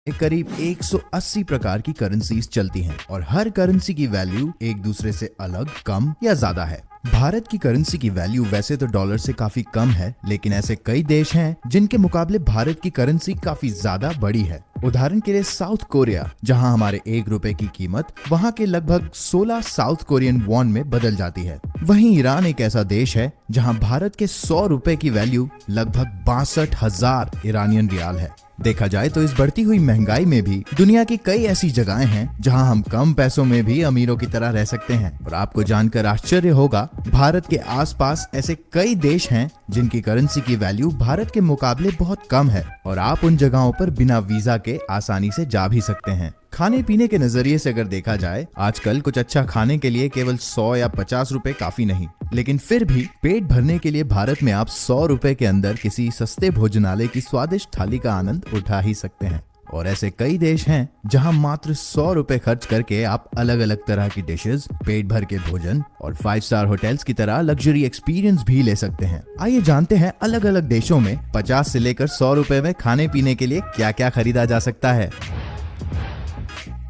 करीब 180 प्रकार की करेंसीज चलती हैं और हर करेंसी की वैल्यू एक दूसरे से अलग, कम या ज्यादा है। भारत की करेंसी की वैल्यू वैसे तो डॉलर से काफी कम है, लेकिन ऐसे कई देश हैं जिनके मुकाबले भारत की करेंसी काफी ज्यादा बड़ी है। उदाहरण के लिए साउथ कोरिया, जहां हमारे 1 रुपए की कीमत वहां के लगभग 16 साउथ कोरियन वॉन में बदल जाती है। वहीं ईरान एक ऐसा देश है जहां भारत के 100 रुपए की वैल्यू लगभग 62,000 ईरानियन रियाल है। देखा जाए तो इस बढ़ती हुई महंगाई में भी दुनिया की कई ऐसी जगहें हैं जहां हम कम पैसों में भी अमीरों की तरह रह सकते हैं। और आपको जानकर आश्चर्य होगा, भारत के आसपास ऐसे कई देश हैं जिनकी करेंसी की वैल्यू भारत के मुकाबले बहुत कम है और आप उन जगहों पर बिना वीजा के आसानी से जा भी सकते हैं। खाने पीने के नजरिए से अगर देखा जाए, आजकल कुछ अच्छा खाने के लिए केवल 100 या 50 रुपए काफी नहीं, लेकिन फिर भी पेट भरने के लिए भारत में आप 100 रुपए के अंदर किसी सस्ते भोजनालय की स्वादिष्ट थाली का आनंद उठा ही सकते हैं। और ऐसे कई देश हैं जहां मात्र 100 रुपए खर्च करके आप अलग अलग तरह की डिशेस, पेट भर के भोजन और 5 स्टार होटल्स की तरह लग्जरी एक्सपीरियंस भी ले सकते हैं। आइए जानते हैं अलग अलग देशों में 50 से लेकर 100 रुपए में खाने पीने के लिए क्या क्या खरीदा जा सकता है।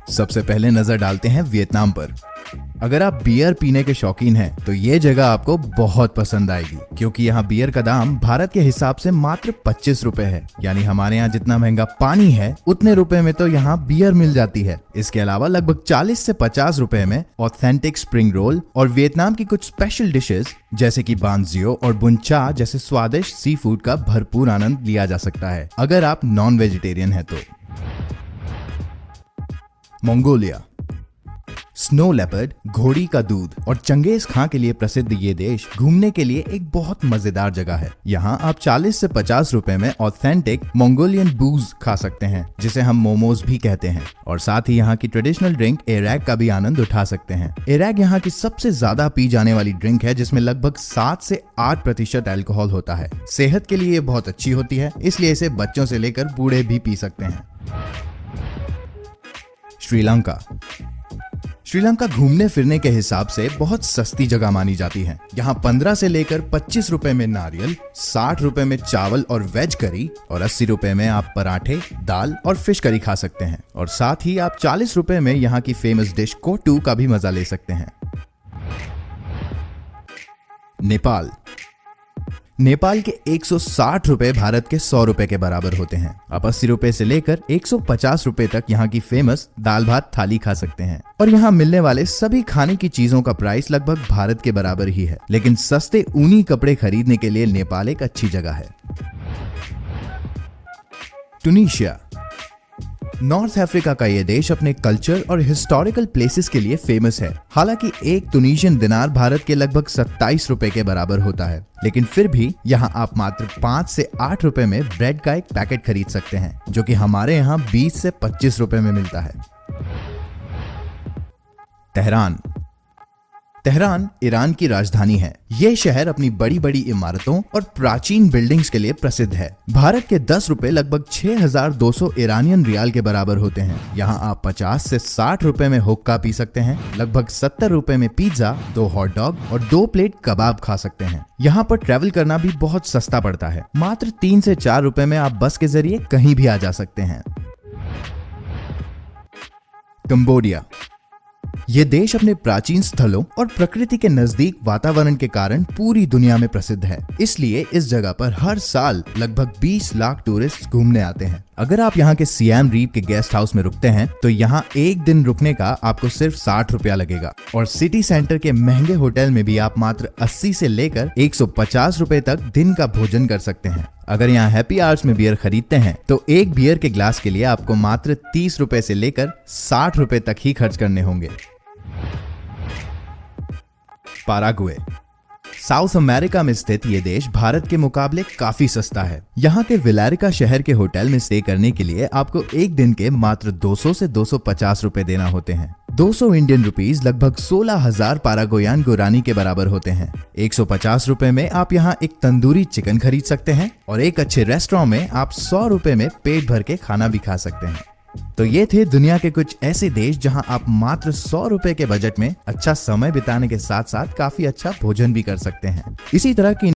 सबसे पहले नजर डालते हैं वियतनाम पर। अगर आप बियर पीने के शौकीन हैं, तो ये जगह आपको बहुत पसंद आएगी, क्योंकि यहाँ बियर का दाम भारत के हिसाब से मात्र 25 रुपए है। यानी हमारे यहाँ जितना महंगा पानी है, उतने रुपए में तो यहाँ बियर मिल जाती है। इसके अलावा लगभग 40 से 50 रुपए में ऑथेंटिक स्प्रिंग रोल और वियतनाम की कुछ स्पेशल डिशेस जैसे कि बानजियो और बुनचा जैसे स्वादिष्ट सी फूड का भरपूर आनंद लिया जा सकता है, अगर आप नॉन वेजिटेरियन है तो। मंगोलिया। स्नो लेपर्ड, घोड़ी का दूध और चंगेज खां के लिए प्रसिद्ध ये देश घूमने के लिए एक बहुत मजेदार जगह है। यहाँ आप 40 से 50 रुपए में ऑथेंटिक मंगोलियन बूज खा सकते हैं, जिसे हम मोमोज भी कहते हैं, और साथ ही यहाँ की ट्रेडिशनल ड्रिंक एरैग का भी आनंद उठा सकते हैं। एरैग यहाँ की सबसे ज्यादा पी जाने वाली ड्रिंक है, जिसमें लगभग 7 से 8% अल्कोहल होता है। सेहत के लिए ये बहुत अच्छी होती है, इसलिए इसे बच्चों से लेकर बूढ़े भी पी सकते हैं। श्रीलंका। श्रीलंका घूमने फिरने के हिसाब से बहुत सस्ती जगह मानी जाती है। यहाँ 15 से लेकर 25 रुपए में नारियल, 60 रुपए में चावल और वेज करी और 80 रुपए में आप पराठे, दाल और फिश करी खा सकते हैं। और साथ ही आप 40 रुपए में यहाँ की फेमस डिश कोटू का भी मजा ले सकते हैं। नेपाल। नेपाल के 160 रुपए भारत के 100 रुपए के बराबर होते हैं। आप 80 रुपए से लेकर 150 रुपए तक यहाँ की फेमस दाल भात थाली खा सकते हैं। और यहाँ मिलने वाले सभी खाने की चीजों का प्राइस लगभग भारत के बराबर ही है, लेकिन सस्ते ऊनी कपड़े खरीदने के लिए नेपाल एक अच्छी जगह है। टुनीशिया। नॉर्थ अफ्रीका का ये देश अपने कल्चर और हिस्टोरिकल प्लेसेस के लिए फेमस है। हालांकि एक टुनीशियन दिनार भारत के लगभग 27 रुपए के बराबर होता है, लेकिन फिर भी यहाँ आप मात्र 5 से 8 रुपए में ब्रेड का एक पैकेट खरीद सकते हैं, जो कि हमारे यहाँ 20 से 25 रुपए में मिलता है। तेहरान। तेहरान ईरान की राजधानी है। ये शहर अपनी बड़ी बड़ी इमारतों और प्राचीन बिल्डिंग्स के लिए प्रसिद्ध है। भारत के 10 रुपए लगभग 6,200 ईरानियन रियाल के बराबर होते हैं। यहाँ आप 50 से 60 रुपए में हुक्का पी सकते हैं, लगभग 70 रुपए में पिज्जा, 2 हॉट डॉग और 2 प्लेट कबाब खा सकते हैं। यहाँ पर ट्रैवल करना भी बहुत सस्ता पड़ता है। मात्र 3 से 4 रुपए में आप बस के जरिए कहीं भी आ जा सकते हैं। कंबोडिया। ये देश अपने प्राचीन स्थलों और प्रकृति के नजदीक वातावरण के कारण पूरी दुनिया में प्रसिद्ध है। इसलिए इस जगह पर हर साल लगभग 20 लाख टूरिस्ट घूमने आते हैं। अगर आप यहाँ के सियाम रीप के गेस्ट हाउस में रुकते हैं, तो यहाँ एक दिन रुकने का आपको सिर्फ 60 रुपया लगेगा। और सिटी सेंटर के महंगे होटल में भी आप मात्र 80 से लेकर 150 रुपए तक दिन का भोजन कर सकते हैं। अगर यहाँ हैप्पी आवर्स में बियर खरीदते हैं, तो एक बियर के ग्लास के लिए आपको मात्र 30 रुपए से लेकर 60 रुपए तक ही खर्च करने होंगे। पाराग्वे। साउथ अमेरिका में स्थित ये देश भारत के मुकाबले काफी सस्ता है। यहाँ के विलारिका शहर के होटल में स्टे करने के लिए आपको एक दिन के मात्र 200 से 250 रुपए देना होते हैं। 200 इंडियन रुपीस लगभग 16,000 पारागोयान गुरानी के बराबर होते हैं। 150 रुपए में आप यहाँ एक तंदूरी चिकन खरीद सकते हैं और एक अच्छे रेस्टोरेंट में आप 100 रुपए में पेट भर के खाना भी खा सकते हैं। तो ये थे दुनिया के कुछ ऐसे देश जहां आप मात्र 100 रुपए के बजट में अच्छा समय बिताने के साथ साथ काफी अच्छा भोजन भी कर सकते हैं। इसी तरह की